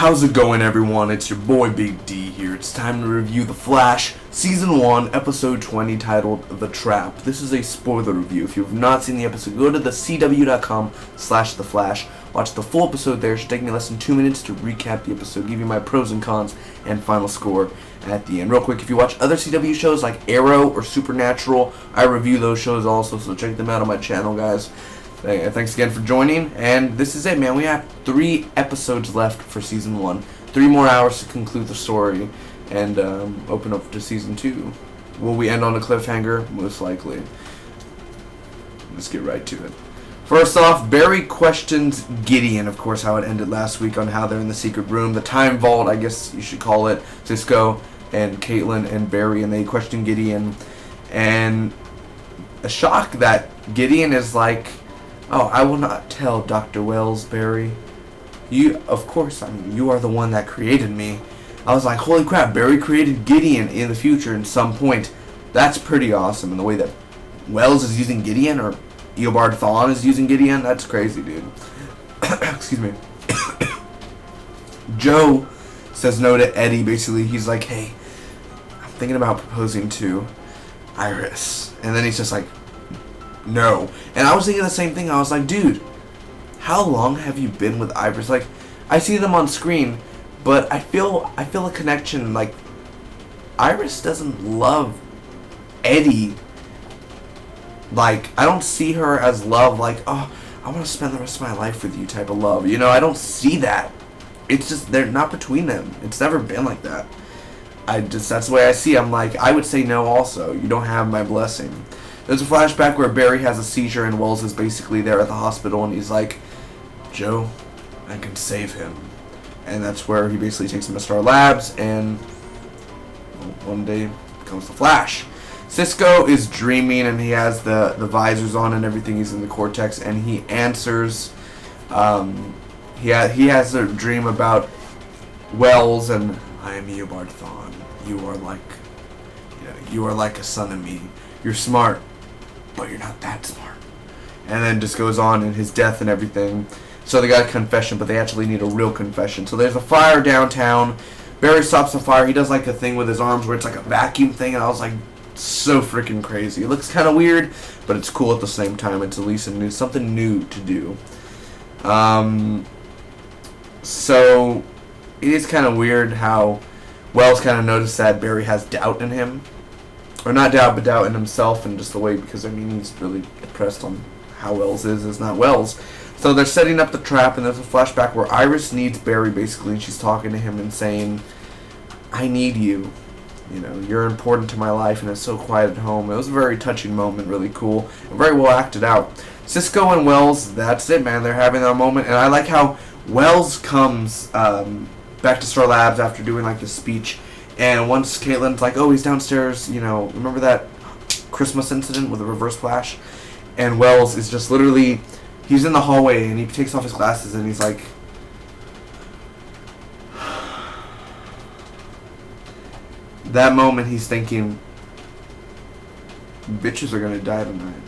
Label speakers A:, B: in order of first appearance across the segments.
A: How's it going, everyone? It's your boy Big D here. It's time to review The Flash, Season 1, Episode 20, titled The Trap. This is a spoiler review. If you have not seen the episode, go to thecw.com/theflash. Watch the full episode there. It should take me less than 2 minutes to recap the episode, give you my pros and cons, and final score at the end. Real quick, if you watch other CW shows like Arrow or Supernatural, I review those shows also, so check them out on my channel, guys. Thanks again for joining, and this is it, man. We have 3 episodes left for Season 1. 3 more hours to conclude the story and open up to Season 2. Will we end on a cliffhanger? Most likely. Let's get right to it. First off, Barry questions Gideon, of course, how it ended last week on how they're in the secret room. The time vault, I guess you should call it. Cisco and Caitlin and Barry, and they question Gideon. And a shock that Gideon is like, "Oh, I will not tell Dr. Wells, Barry. You, of course, I mean, you are the one that created me." I was like, holy crap, Barry created Gideon in the future at some point. That's pretty awesome. And the way that Wells is using Gideon, or Eobard Thawne is using Gideon, that's crazy, dude. Excuse me. Joe says no to Eddie, basically. He's like, hey, I'm thinking about proposing to Iris. And then he's just like, no. And I was thinking the same thing. I was like, dude, how long have you been with Iris? Like, I see them on screen, but I feel a connection. Like, Iris doesn't love Eddie. Like, I don't see her as love, like, oh, I want to spend the rest of my life with you type of love. You know, I don't see that. It's just, they're not between them. It's never been like that. That's the way I see it. I'm like, I would say no also. You don't have my blessing. There's a flashback where Barry has a seizure and Wells is basically there at the hospital, and he's like, Joe, I can save him. And that's where he basically takes him to Star Labs, and one day becomes the Flash. Cisco is dreaming, and he has the visors on and everything. He's in the Cortex, and he answers. He has a dream about Wells, and I am Eobard Thawne. You are like a son of me. You're smart, but you're not that smart. And then just goes on in his death and everything. So they got a confession, but they actually need a real confession. So there's a fire downtown. Barry stops the fire. He does like a thing with his arms where it's like a vacuum thing, and I was like, so freaking crazy. It looks kind of weird, but it's cool at the same time. It's at least something new to do. So it is kind of weird how Wells kind of noticed that Barry has doubt in him. Or not doubt, but doubt in himself, and just the way, because I mean, he's really depressed on how Wells is not Wells. So they're setting up the trap, and there's a flashback where Iris needs Barry, basically, and she's talking to him and saying, I need you. You know, you're important to my life, and it's so quiet at home. It was a very touching moment, really cool, and very well acted out. Cisco and Wells, that's it, man. They're having that moment, and I like how Wells comes back to Star Labs after doing, like, this speech. And once Caitlin's like, oh, he's downstairs, you know, remember that Christmas incident with the reverse flash? And Wells is just literally, he's in the hallway and he takes off his glasses and he's like, that moment he's thinking, bitches are going to die tonight.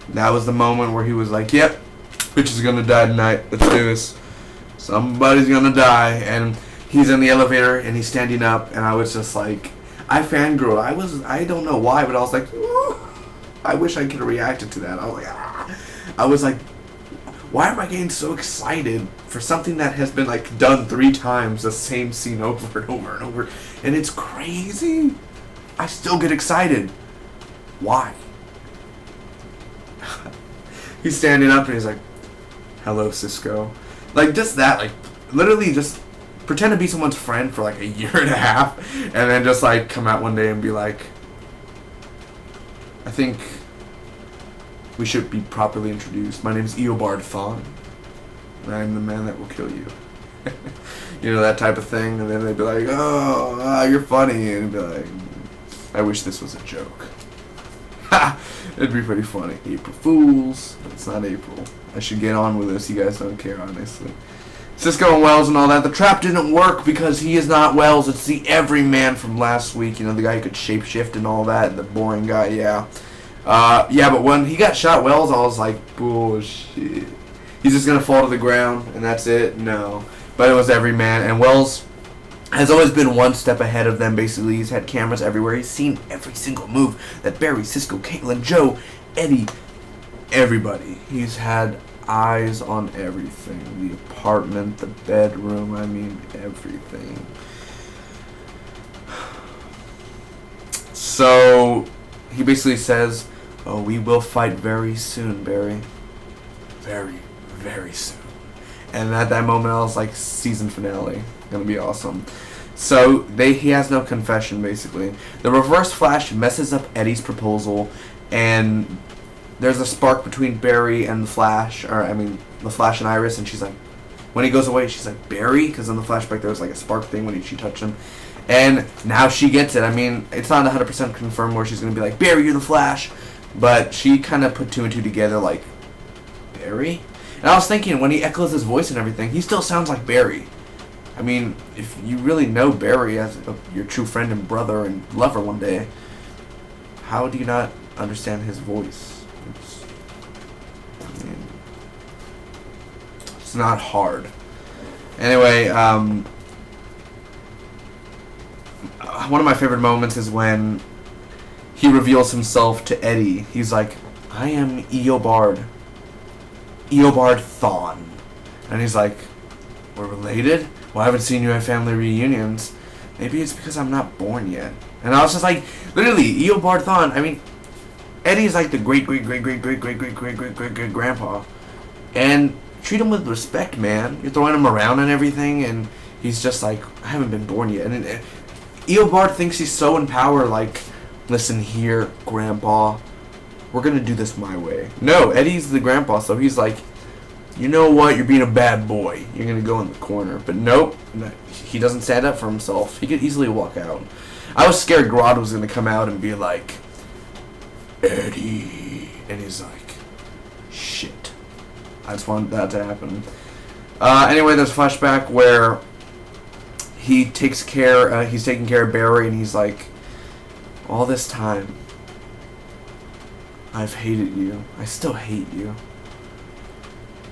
A: That was the moment where he was like, yep, bitches are going to die tonight. Let's do this. Somebody's going to die. And he's in the elevator and he's standing up, and I was just like, I fangirled. I don't know why, but I was like, ooh, I wish I could have reacted to that. I was like, ah. I was like, why am I getting so excited for something that has been like done 3 times, the same scene over and over and over, and it's crazy. I still get excited. Why? He's standing up and he's like, hello, Cisco. Like, just that, like, literally just pretend to be someone's friend for like a year and a half, and then just like come out one day and be like, I think we should be properly introduced. My name is Eobard Thawne, and I'm the man that will kill you. You know, that type of thing. And then they'd be like, oh, you're funny, and it'd be like, I wish this was a joke. Ha! It'd be pretty funny. April Fools. But it's not April. I should get on with this. You guys don't care, honestly. Cisco and Wells and all that. The trap didn't work because he is not Wells. It's the everyman from last week. You know, the guy who could shapeshift and all that. The boring guy, yeah. Yeah, but when he got shot, Wells, I was like, bullshit. He's just going to fall to the ground and that's it? No. but it was every man. And Wells has always been one step ahead of them. Basically, he's had cameras everywhere. He's seen every single move that Barry, Cisco, Caitlin, Joe, Eddie, everybody. He's had eyes on everything. The apartment, the bedroom, I mean, everything. So he basically says, oh, we will fight very soon, Barry. Very, very soon. And at that moment, I was like, season finale. Gonna be awesome. So he has no confession, basically. The reverse flash messes up Eddie's proposal, and there's a spark between Barry and the Flash, the Flash and Iris, and she's like, when he goes away, she's like, Barry? Because in the flashback, there was like a spark thing when she touched him. And now she gets it. I mean, it's not 100% confirmed where she's going to be like, Barry, you're the Flash. But she kind of put two and two together, like, Barry? And I was thinking, when he echoes his voice and everything, he still sounds like Barry. I mean, if you really know Barry as your true friend and brother and lover one day, how do you not understand his voice? It's not hard. Anyway, one of my favorite moments is when he reveals himself to Eddie. He's like, I am Eobard Thawne. And he's like, we're related? Well, I haven't seen you at family reunions. Maybe it's because I'm not born yet. And I was just like, literally, Eobard Thawne. I mean, Eddie's like the great grandpa. And treat him with respect, man. You're throwing him around and everything, and he's just like, I haven't been born yet. And Eobard thinks he's so in power, like, listen here, grandpa, we're gonna do this my way. No, Eddie's the grandpa, so he's like, you know what, you're being a bad boy. You're gonna go in the corner. But nope, he doesn't stand up for himself. He could easily walk out. I was scared Grodd was gonna come out and be like, Eddie. And he's like, shit. I just wanted that to happen. Anyway, there's a flashback where he's taking care of Barry, and he's like, all this time, I've hated you. I still hate you.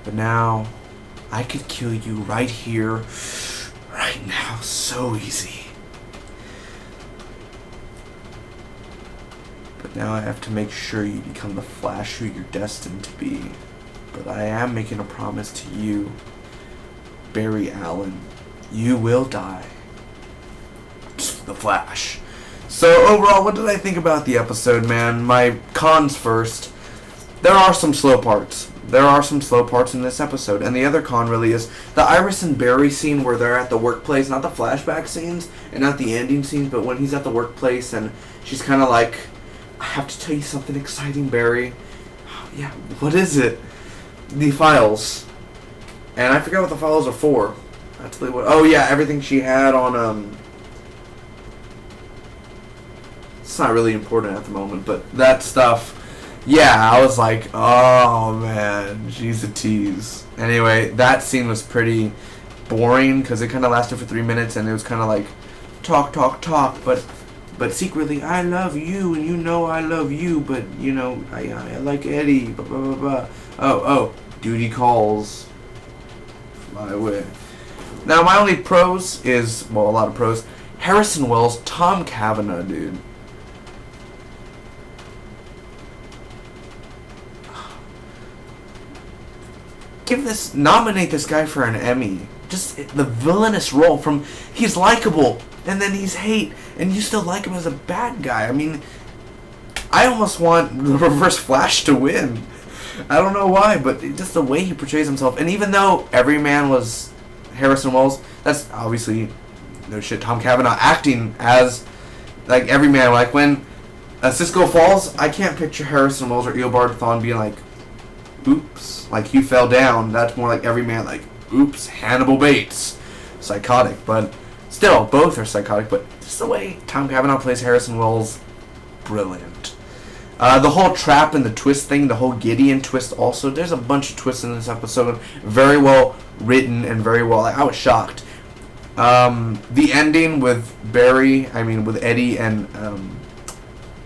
A: But now, I could kill you right here, right now, so easy. But now I have to make sure you become the Flash who you're destined to be. But I am making a promise to you, Barry Allen. You will die. The Flash. So overall, what did I think about the episode, man? My cons first. There are some slow parts. There are some slow parts in this episode. And the other con really is the Iris and Barry scene where they're at the workplace. Not the flashback scenes and not the ending scenes, but when he's at the workplace and she's kind of like, I have to tell you something exciting, Barry. Yeah, what is it? The files. And I forget what the files are for. That's what. Oh yeah, everything she had on it's not really important at the moment, but that stuff. Yeah, I was like, oh man, she's a tease. Anyway, that scene was pretty boring because it kind of lasted for 3 minutes, and it was kind of like talk, but secretly I love you, and you know I love you, but you know I like Eddie. Blah blah blah blah. Oh, duty calls. Fly away. Now my only pros is, well, a lot of pros. Harrison Wells, Tom Cavanaugh, dude. Nominate this guy for an Emmy. Just the villainous role from, he's likable, and then he's hate, and you still like him as a bad guy. I mean, I almost want the Reverse Flash to win. I don't know why, but just the way he portrays himself. And even though every man was Harrison Wells, that's obviously, no shit, Tom Cavanaugh acting as, like, every man. Like, when Cisco falls, I can't picture Harrison Wells or Eobard Thawne being like, oops, like he fell down. That's more like every man, like, oops, Hannibal Bates. Psychotic, but still, both are psychotic, but just the way Tom Cavanaugh plays Harrison Wells, brilliant. The whole trap and the twist thing, the whole Gideon twist also, there's a bunch of twists in this episode, very well written and very well, I was shocked. The ending with with Eddie and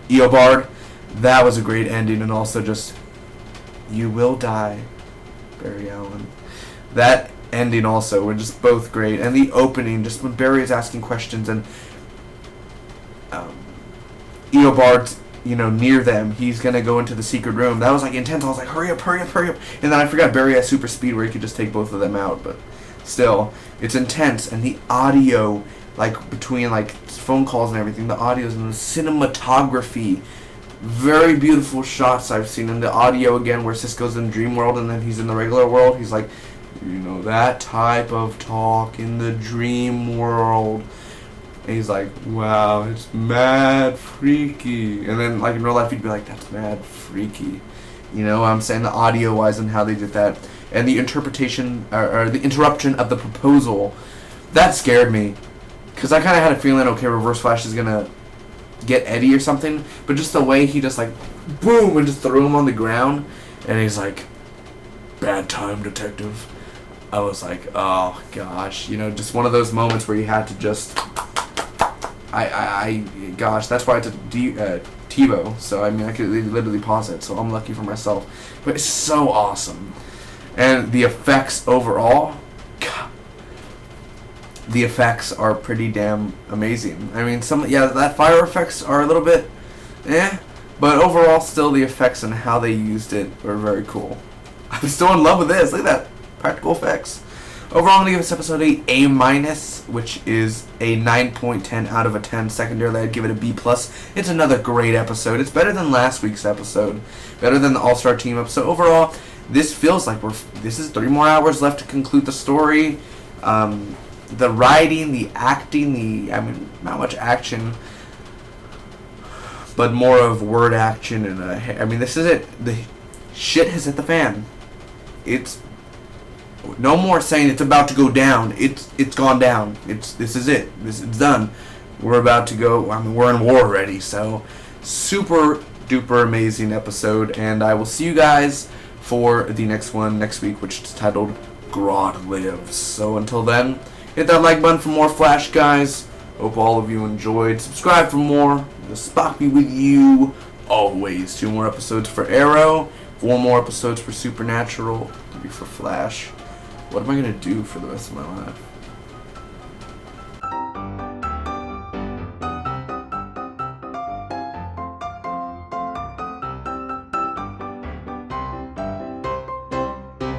A: Eobard, that was a great ending, and also just, you will die, Barry Allen. That ending also were just both great. And the opening, just when Barry is asking questions and Eobard's, near them, he's going to go into the secret room. That was like intense. I was like, hurry up, hurry up, hurry up. And then I forgot Barry has super speed where he could just take both of them out. But still, it's intense. And the audio, like between like phone calls and everything, the audios and the cinematography, very beautiful shots I've seen. And the audio again where Cisco's in dream world and then he's in the regular world. He's like, that type of talk in the dream world. And he's like, wow, it's mad freaky. And then, like, in real life, you'd be like, that's mad freaky. I'm saying the audio-wise and how they did that. And the interpretation, or the interruption of the proposal, that scared me. Because I kind of had a feeling, okay, Reverse Flash is going to get Eddie or something. But just the way he just, like, boom, and just threw him on the ground. And he's like, bad time, detective. I was like, oh, gosh. Just one of those moments where you had to just... gosh, that's why it's a TiVo, so I mean I could literally pause it, so I'm lucky for myself. But it's so awesome. And the effects overall, God, the effects are pretty damn amazing. I mean, that fire effects are a little bit but overall still the effects and how they used it were very cool. I'm still in love with this. Look at that, practical effects. Overall, I'm going to give this episode A-, which is a 9.10 out of a 10. Secondarily, I'd give it a B+. It's another great episode. It's better than last week's episode. Better than the All-Star Team episode. Overall, this feels like this is 3 more hours left to conclude the story. The writing, the acting, not much action, but more of word action. And this is it. The shit has hit the fan. It's... No more saying it's about to go down. It's gone down. This is it. It's done. We're about to go. We're in war already. So, super duper amazing episode, and I will see you guys for the next one next week, which is titled Grodd Lives. So until then, hit that like button for more Flash, guys. Hope all of you enjoyed. Subscribe for more. The Spock be with you always. 2 more episodes for Arrow. 4 more episodes for Supernatural. 3 for Flash. What am I going to do for the rest of my life?